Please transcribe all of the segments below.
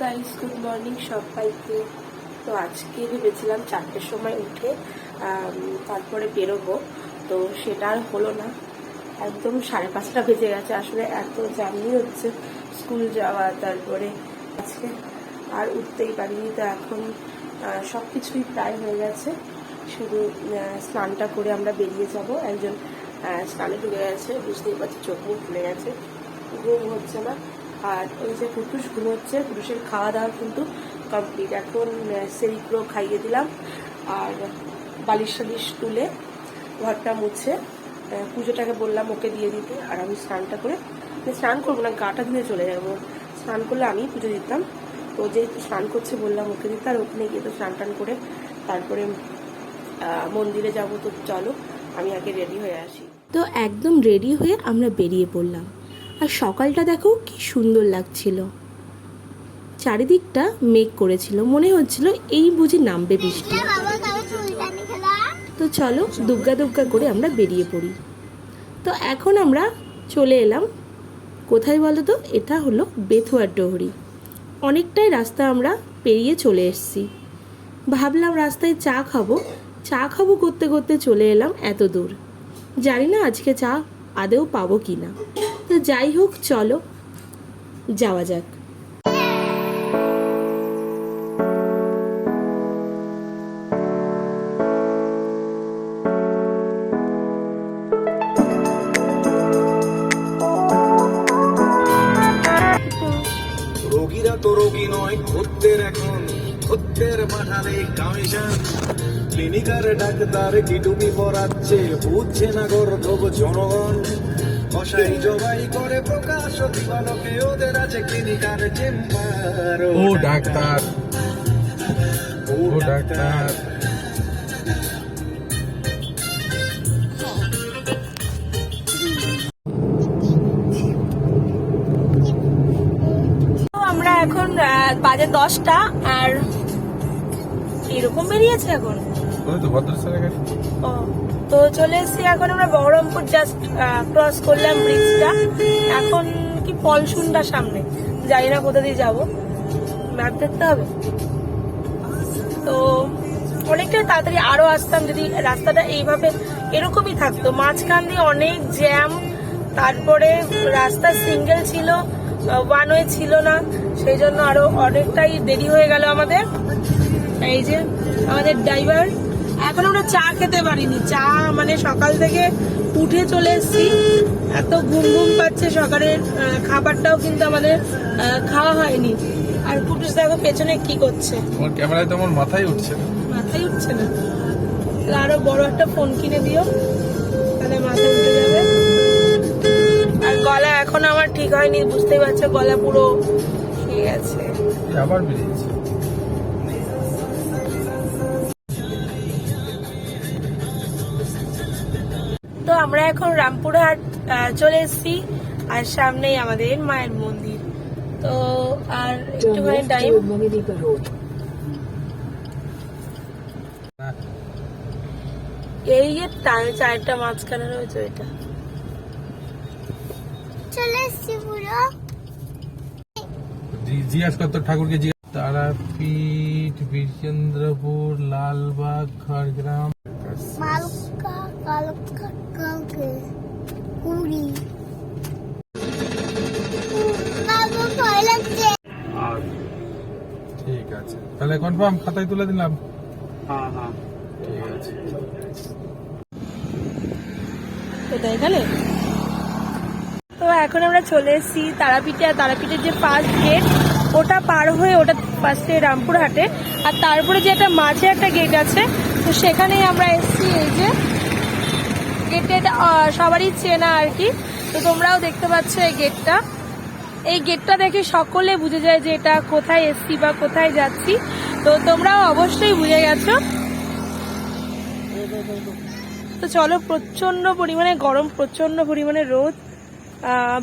Guys, good morning সবাইকে। তো আজকে ভেবেছিলাম 4টের সময় উঠে তারপরে বেরোবো, তো সেটা আর হলো না। একদম 5:30 বেজে গেছে। আসলে এত জার্নি হচ্ছে স্কুল যাওয়া, তারপরে আজকে আর উঠতেই পারিনি। তো এখন সব কিছুই প্রায় হয়ে গেছে, শুধু স্নানটা করে আমরা বেরিয়ে যাব। একজন স্নানে ঢুকে গেছে, বুঝতেই পারছি, চোখ মুখ খুলে গেছে, ঘুম হচ্ছে না। আর ওই যে পুটুস ঘুমোচ্ছে, পুটুসের খাওয়া দাওয়া কিন্তু কমপ্লিট। এখন সেরিপ্রো খাইয়ে দিলাম আর বালিশ টালিশ তুলে ঘরটা মুছে পুজোটাকে বললাম ওকে দিয়ে দিতে। আর আমি স্নানটা করে, স্নান করবো না, গাটা ধুয়ে চলে যাবো। স্নান করলে আমি পুজো দিতাম, তো যেহেতু স্নান করছে বললাম ওকে দিতে। আর ওখানে গিয়ে তো স্নান টান করে তারপরে মন্দিরে যাব। তো চলো আমি আগে রেডি হয়ে আসি। তো একদম রেডি হয়ে আমরা বেরিয়ে পড়লাম। আর সকালটা দেখো কি সুন্দর লাগছিল, চারিদিকটা মেঘ করেছিল, মনে হচ্ছিল এই বুঝি নামবে বৃষ্টি। তো চলো দুগ্গা দুগ্গা করে আমরা বেরিয়ে পড়ি। তো এখন আমরা চলে এলাম কোথায় বলো তো? এটা হলো বেথুয়ার ডোহরি। অনেকটাই রাস্তা আমরা পেরিয়ে চলে এসেছি। ভাবলাম রাস্তায় চা খাবো করতে করতে চলে এলাম এত দূর। জানি না আজকে চা আদেও পাবো কি না। তো যাই হোক, চলো যাওয়া যাক। রোগীরা তো রোগী নয়, খদ্দের এখন খদ্দের পাঠালে কমিশন। ক্লিনিকার ডাক্তার কি ডুবি পড়াচ্ছে, বুঝছে না গর্ধব জনগণ। কষাই জবাই করে প্রকাশ দিবালোকে, ওদের আছে ক্লিনিকার চেম্বার। ও ডাক্তার, ও ডাক্তার। আমরা এখন বাজে 10টা আর এরকম বেরিয়েছে এখন। তো চলে এসেছি এখন আমরা বহরমপুর, জাস্ট ক্রস করলাম ব্রিজটা। এখন কি পলসুন্ডা সামনে, জানি না কোথা দিয়ে যাবো, ম্যাপ দেখতে হবে। তো অনেকটা তাড়াতাড়ি আরো আসতাম যদি রাস্তাটা এইভাবে এরকমই থাকতো। মাঝখান দিয়ে অনেক জ্যাম, তারপরে রাস্তা সিঙ্গেল ছিল, ওয়ান ওয়ে ছিল না, সেই জন্য আরো অনেকটাই দেরি হয়ে গেল আমাদের। এই যে আমাদের ড্রাইভার, এখন আমরা চা খেতে পারিনি। চা মানে সকাল থেকে উঠে চলে এসেছি, এত ঘুম ঘুম পাচ্ছে, সকালের খাবারটাও কিন্তু আমাদের খাওয়া হয়নি। আর পুটুস দেখো পেছনে কি করছে, আমার ক্যামেরায় তো আমার মাথায় উঠছে না। মাথায় উঠছে না? আরো বড় একটা ফোন কিনে দিও, তাহলে মাথায় উঠে যাবে। আর গলা এখন আমার ঠিক হয়নি, বুঝতেই পারছো, গলা পুরো ঠিক আছে। আবার বেরিয়েছে। তো আমরা এখন রামপুরহাট চলে এসেছি, আর সামনেই আমাদের মায়ের মন্দির। তো আর একটুখানি টাইম, এই যে চারটা মাঝখানে রয়েছে এটা। চলে এসছি পুরো। জিজ্ঞাসা করতো ঠাকুরকে, তারাপীঠ, বীরচন্দ্রপুর, লালবাগ, খড়গ্রাম, মালকা কালকা কালকে পুরি। বাবা ভয় লাগছে। ঠিক আছে, তাহলে কনফার্ম খাতায় তুলে দিলাম। হ্যাঁ হ্যাঁ ঠিক আছে। এটা এখানে। তো এখন আমরা চলে এসেছি তারাপীঠে। আর তারাপীঠের যে ফার্স্ট গেট, ওটা পার হয়ে ওটা ফার্স্টে রামপুরহাটে, আর তারপরে যে একটা মাঝে একটা গেট আছে, তো সেখানেই আমরা এসেছি। এই যে গেটটা সবারই চেনা আর কি। তো তোমরাও দেখতে পাচ্ছ এই গেটটা। এই গেটটা দেখে সকলে বুঝে যায় যে এটা কোথায় এসছি বা কোথায় যাচ্ছি। তো তোমরাও অবশ্যই বুঝে গেছো। তো চলো, প্রচন্ড পরিমাণে গরম, প্রচন্ড পরিমাণে রোদ।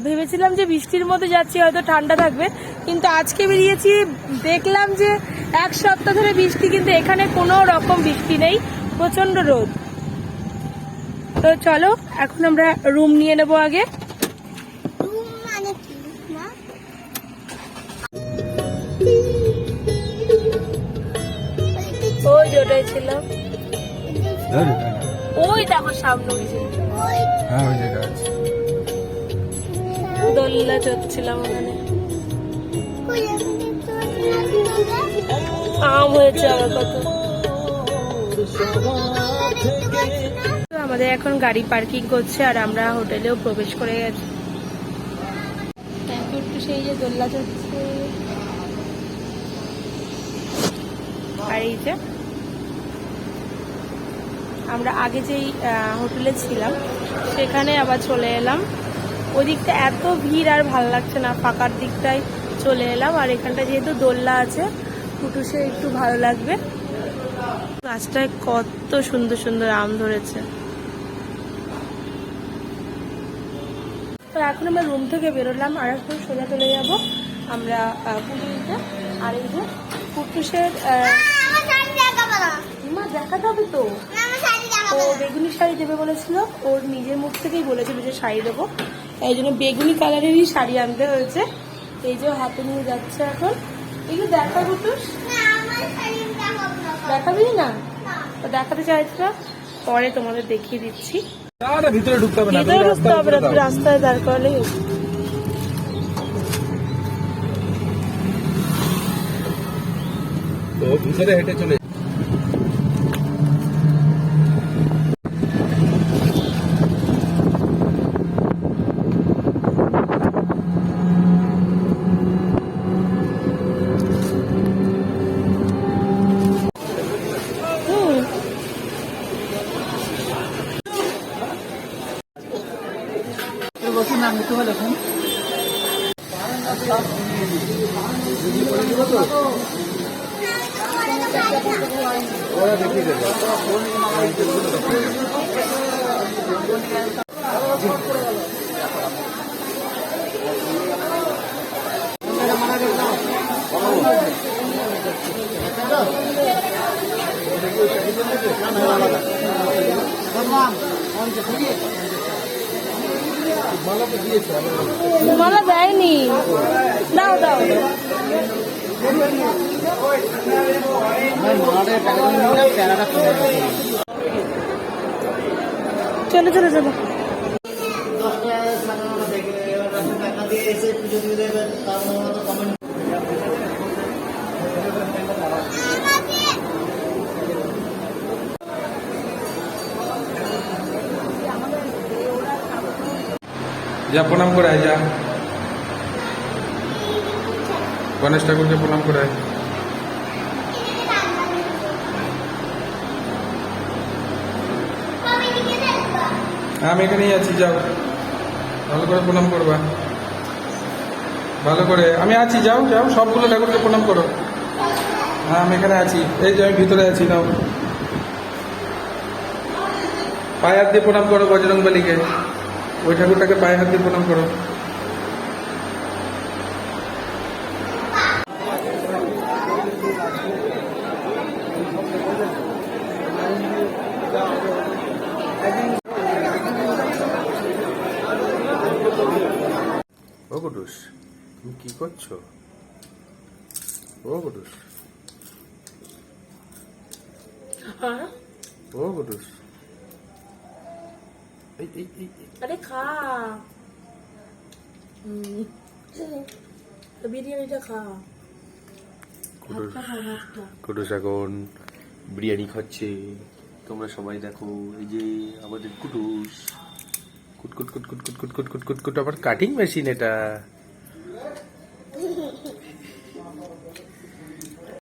ভেবেছিলাম যে বৃষ্টির মধ্যে যাচ্ছি, হয়তো ঠান্ডা থাকবে, কিন্তু আজকে বেরিয়েছি দেখলাম যে 1 সপ্তাহ ধরে বৃষ্টি, কিন্তু এখানে কোনো রকম বৃষ্টি নেই, প্রচন্ড রোদ। তো চলো এখন আমরা রুম নিয়ে নেবো আগে। রুম মানে কি মা? গেছিলাম। ওই দেখো সামনে ওই যে ওই হ্যাঁ ওই জায়গা আছে। দোলনা চড়ছিলাম ওখানে। কই আমি দেখতে পাচ্ছি না আম হয়েছে আমার কত। তো আমাদের এখন গাড়ি পার্কিং করছে আর আমরা হোটেলেও প্রবেশ করে গেছি। একটু সেই যে দোলনা চড়ছে আর এই যে আমরা আগে যেই হোটেলে ছিলাম সেখানে আবার চলে এলাম। ওই দিকটা এত ভিড় আর ভালো লাগছে না, ফাঁকার দিকটায় চলে এলাম। আর এখানটা যেহেতু দোলনা আছে কুটুসে একটু ভালো লাগবে। গাছটায় কত সুন্দর সুন্দর আম ধরেছে। তো এখন আমরা রুম থেকে বেরোলাম আর এখন সোজা চলে যাব আমরা পুরীতে। আর এই যে কুটুসের আমার শাড়ি দেখাবো না মা দেখাতে হবে তো। আমার শাড়ি ও দেখাবো বেগুনি শাড়ি দেবে বলেছিল, ওর নিজের মুখ থেকেই বলেছিল যে শাড়ি দেবো, এই জন্য বেগুনি কালারেরই শাড়ি আনতে হয়েছে। এই যে হাতে নিয়ে যাচ্ছে এখন। এগুলো দেখা কুটুস, না আমার শাড়ি দেখাবো না দেখাবি না? তো দেখাতে চাইছিলাম, পরে তোমাদের দেখিয়ে দিচ্ছি। না ভিতরে ঢুকতে হবে না, ভিতরে ঢুকতে হবে না, তুই রাস্তায় দাঁড় করালেই হতো। তো ভিতরে হেঁটে চলে হুম। ওরা দেখিয়ে দেবে। মালা দেয়নি, দাও দাও। চলো চলো চলো। যা প্রণাম করে আয়, যা গণেশ ঠাকুরকে প্রণাম করে আয়। আমি এখানেই আছি, যাও ভালো করে প্রণাম করবা, ভালো করে। আমি আছি, যাও যাও সবগুলো ঠাকুরকে প্রণাম করো। হ্যাঁ আমি এখানে আছি, এই যে আমি ভিতরে আছি, নাও পায়ে হাত দিয়ে প্রণাম করো বজরং বলীকে, ওই ঠাকুরটাকে পায়ে হাত দিয়ে প্রণাম করো। ও কুটুস, তুমি কি করছো? ও কুটুস, ও কুটুস, এই এই এই এই। আরে খা, বিরিয়ানিটা খা। কুটুস ভাতটা খা, ভাতটা। কুটুস এখন বিরিয়ানি খাচ্ছে, তোমরা সবাই দেখো। এই যে আমাদের কুটুস, কুট কুট কুট কুট কুট কুট কুট কুট কুট কুট, আবার কাটিং মেশিন এটা।